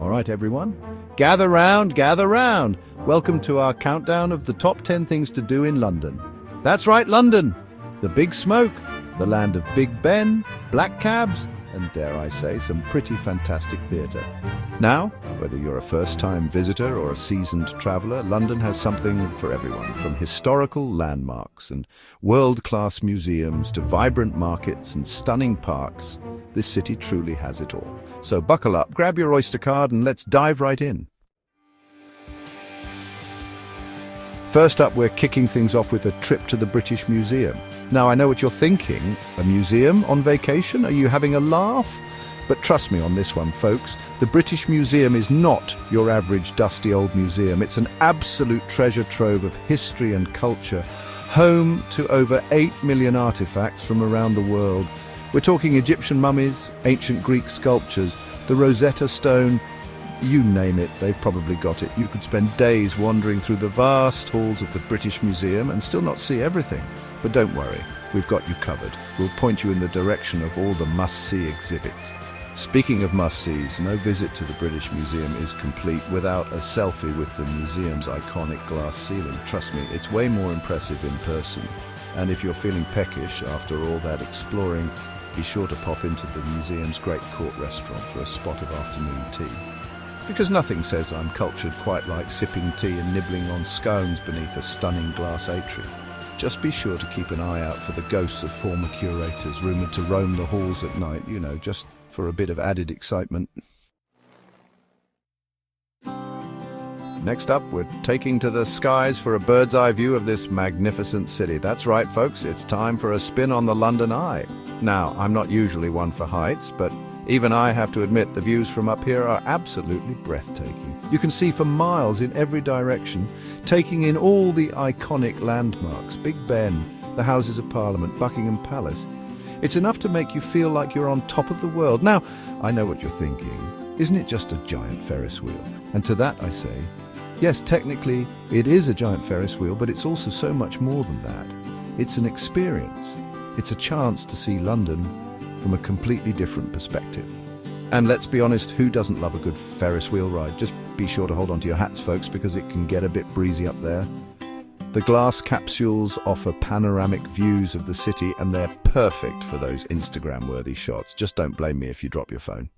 All right, everyone, gather round, gather round. Welcome to our countdown of the top 10 things to do in London. That's right, London, the big smoke, the land of Big Ben, black cabs, and dare I say, some pretty fantastic theatre. Now, whether you're a first-time visitor or a seasoned traveller, London has something for everyone, from historical landmarks and world-class museums to vibrant markets and stunning parks. This city truly has it all. So buckle up, grab your Oyster card, and let's dive right in. First up, we're kicking things off with a trip to the British Museum. Now, I know what you're thinking. A museum on vacation? Are you having a laugh? But trust me on this one, folks. The British Museum is not your average dusty old museum. It's an absolute treasure trove of history and culture, home to over 8 million artifacts from around the world. We're talking Egyptian mummies, ancient Greek sculptures, the Rosetta Stone. You name it, they've probably got it. You could spend days wandering through the vast halls of the British Museum and still not see everything. But don't worry, we've got you covered. We'll point you in the direction of all the must-see exhibits. Speaking of must-sees, no visit to the British Museum is complete without a selfie with the museum's iconic glass ceiling. Trust me, it's way more impressive in person. And if you're feeling peckish after all that exploring, be sure to pop into the museum's Great Court restaurant for a spot of afternoon tea. Because nothing says I'm cultured quite like sipping tea and nibbling on scones beneath a stunning glass atrium. Just be sure to keep an eye out for the ghosts of former curators rumoured to roam the halls at night, just for a bit of added excitement. Next up, we're taking to the skies for a bird's eye view of this magnificent city. That's right, folks, it's time for a spin on the London Eye. Now, I'm not usually one for heights, but even I have to admit the views from up here are absolutely breathtaking. You can see for miles in every direction, taking in all the iconic landmarks, Big Ben, the Houses of Parliament, Buckingham Palace. It's enough to make you feel like you're on top of the world. Now, I know what you're thinking. Isn't it just a giant Ferris wheel? And to that I say, yes, technically it is a giant Ferris wheel, but it's also so much more than that. It's an experience. It's a chance to see London from a completely different perspective. And let's be honest, who doesn't love a good Ferris wheel ride? Just be sure to hold on to your hats, folks, because it can get a bit breezy up there. The glass capsules offer panoramic views of the city, and they're perfect for those Instagram-worthy shots. Just don't blame me if you drop your phone.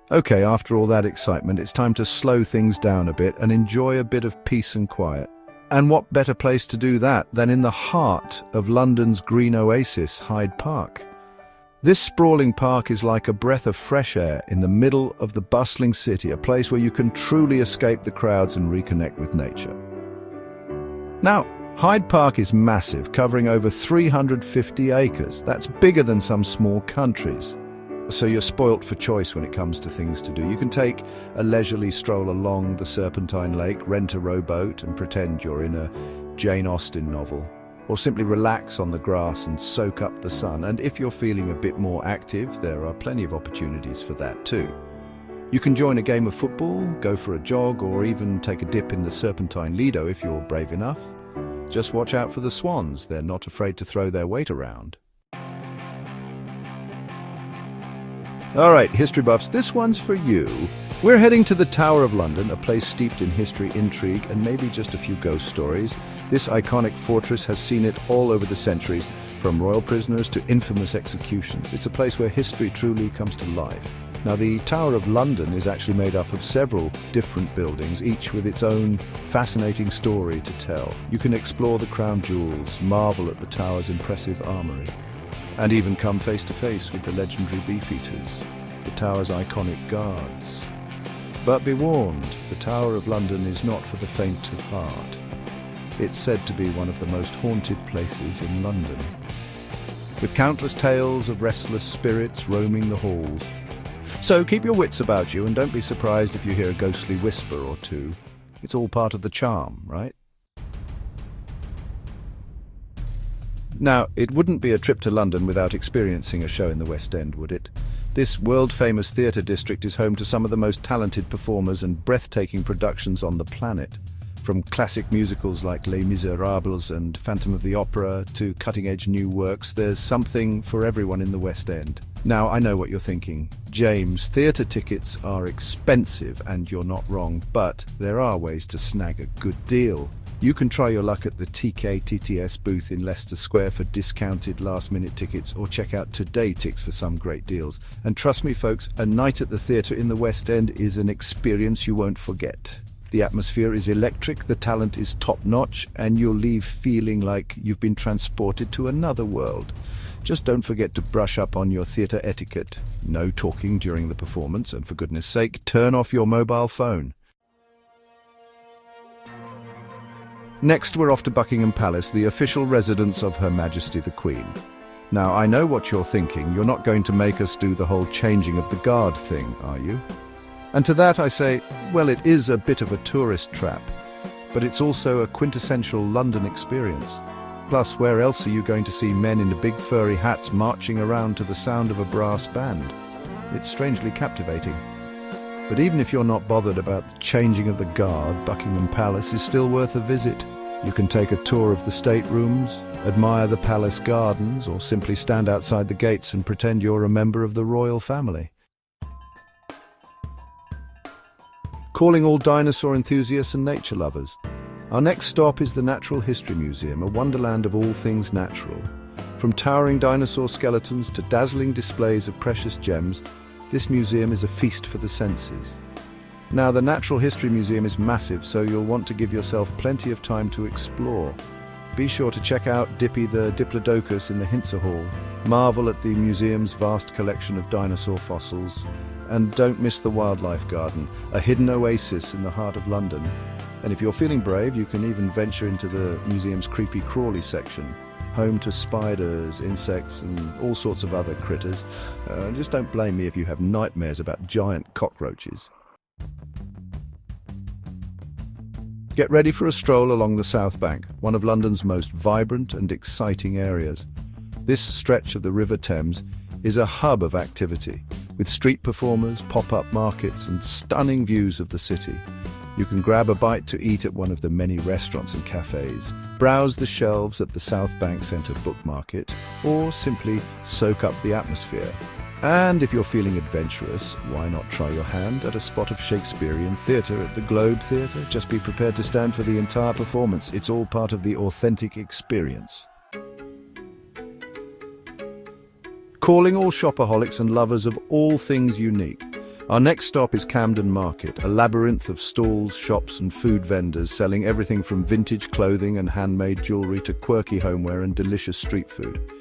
Okay, after all that excitement, it's time to slow things down a bit and enjoy a bit of peace and quiet. And what better place to do that than in the heart of London's green oasis, Hyde Park? This sprawling park is like a breath of fresh air in the middle of the bustling city, a place where you can truly escape the crowds and reconnect with nature. Now, Hyde Park is massive, covering over 350 acres. That's bigger than some small countries. So you're spoilt for choice when it comes to things to do. You can take a leisurely stroll along the Serpentine Lake, rent a rowboat and pretend you're in a Jane Austen novel, or simply relax on the grass and soak up the sun. And if you're feeling a bit more active, there are plenty of opportunities for that too. You can join a game of football, go for a jog, or even take a dip in the Serpentine Lido if you're brave enough. Just watch out for the swans. They're not afraid to throw their weight around. All right, history buffs, this one's for you. We're heading to the Tower of London, a place steeped in history, intrigue, and maybe just a few ghost stories. This iconic fortress has seen it all over the centuries, from royal prisoners to infamous executions. It's a place where history truly comes to life. Now, the Tower of London is actually made up of several different buildings, each with its own fascinating story to tell. You can explore the crown jewels, marvel at the tower's impressive armory, and even come face to face with the legendary Beefeaters, the tower's iconic guards. But be warned, the Tower of London is not for the faint of heart. It's said to be one of the most haunted places in London, with countless tales of restless spirits roaming the halls. So keep your wits about you and don't be surprised if you hear a ghostly whisper or two. It's all part of the charm, right? Now, it wouldn't be a trip to London without experiencing a show in the West End, would it? This world-famous theatre district is home to some of the most talented performers and breathtaking productions on the planet. From classic musicals like Les Miserables and Phantom of the Opera to cutting-edge new works, there's something for everyone in the West End. Now, I know what you're thinking. James, theatre tickets are expensive, and you're not wrong, but there are ways to snag a good deal. You can try your luck at the TKTTS booth in Leicester Square for discounted last-minute tickets, or check out Today Tix for some great deals. And trust me, folks, a night at the theatre in the West End is an experience you won't forget. The atmosphere is electric, the talent is top-notch, and you'll leave feeling like you've been transported to another world. Just don't forget to brush up on your theatre etiquette. No talking during the performance, and for goodness sake, turn off your mobile phone. Next, we're off to Buckingham Palace, the official residence of Her Majesty the Queen. Now, I know what you're thinking. You're not going to make us do the whole changing of the guard thing, are you? And to that I say, well, it is a bit of a tourist trap, but it's also a quintessential London experience. Plus, where else are you going to see men in big furry hats marching around to the sound of a brass band? It's strangely captivating. But even if you're not bothered about the changing of the guard, Buckingham Palace is still worth a visit. You can take a tour of the staterooms, admire the palace gardens, or simply stand outside the gates and pretend you're a member of the royal family. Calling all dinosaur enthusiasts and nature lovers. Our next stop is the Natural History Museum, a wonderland of all things natural. From towering dinosaur skeletons to dazzling displays of precious gems, this museum is a feast for the senses. Now, the Natural History Museum is massive, so you'll want to give yourself plenty of time to explore. Be sure to check out Dippy the Diplodocus in the Hintzer Hall, marvel at the museum's vast collection of dinosaur fossils, and don't miss the Wildlife Garden, a hidden oasis in the heart of London. And if you're feeling brave, you can even venture into the museum's creepy crawly section, home to spiders, insects, and all sorts of other critters. Just don't blame me if you have nightmares about giant cockroaches. Get ready for a stroll along the South Bank, one of London's most vibrant and exciting areas. This stretch of the River Thames is a hub of activity, with street performers, pop-up markets, and stunning views of the city. You can grab a bite to eat at one of the many restaurants and cafes, browse the shelves at the South Bank Centre Book Market, or simply soak up the atmosphere. And if you're feeling adventurous, why not try your hand at a spot of Shakespearean theatre at the Globe Theatre? Just be prepared to stand for the entire performance. It's all part of the authentic experience. Calling all shopaholics and lovers of all things unique. Our next stop is Camden Market, a labyrinth of stalls, shops and food vendors selling everything from vintage clothing and handmade jewellery to quirky homeware and delicious street food.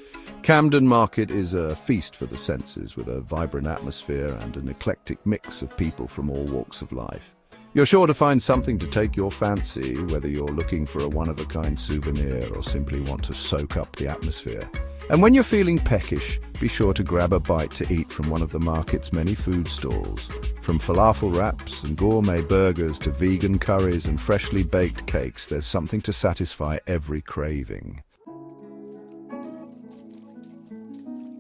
Camden Market is a feast for the senses, with a vibrant atmosphere and an eclectic mix of people from all walks of life. You're sure to find something to take your fancy, whether you're looking for a one-of-a-kind souvenir or simply want to soak up the atmosphere. And when you're feeling peckish, be sure to grab a bite to eat from one of the market's many food stalls. From falafel wraps and gourmet burgers to vegan curries and freshly baked cakes, there's something to satisfy every craving.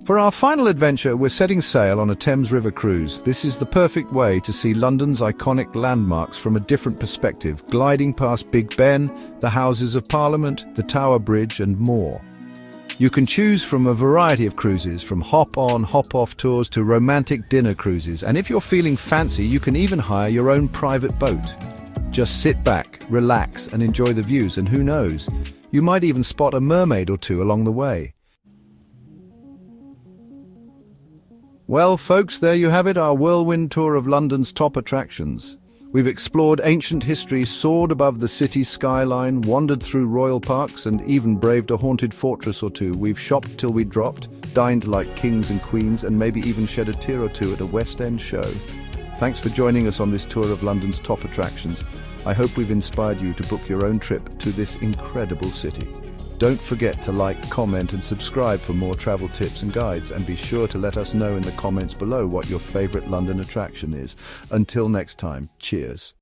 For our final adventure, we're setting sail on a Thames River cruise. This is the perfect way to see London's iconic landmarks from a different perspective, gliding past Big Ben, the Houses of Parliament, the Tower Bridge, and more. You can choose from a variety of cruises, from hop-on, hop-off tours to romantic dinner cruises, and if you're feeling fancy, you can even hire your own private boat. Just sit back, relax, and enjoy the views, and who knows, you might even spot a mermaid or two along the way. Well, folks, there you have it, our whirlwind tour of London's top attractions. We've explored ancient history, soared above the city skyline, wandered through royal parks, and even braved a haunted fortress or two. We've shopped till we dropped, dined like kings and queens, and maybe even shed a tear or two at a West End show. Thanks for joining us on this tour of London's top attractions. I hope we've inspired you to book your own trip to this incredible city. Don't forget to like, comment, and subscribe for more travel tips and guides, and be sure to let us know in the comments below what your favorite London attraction is. Until next time, cheers.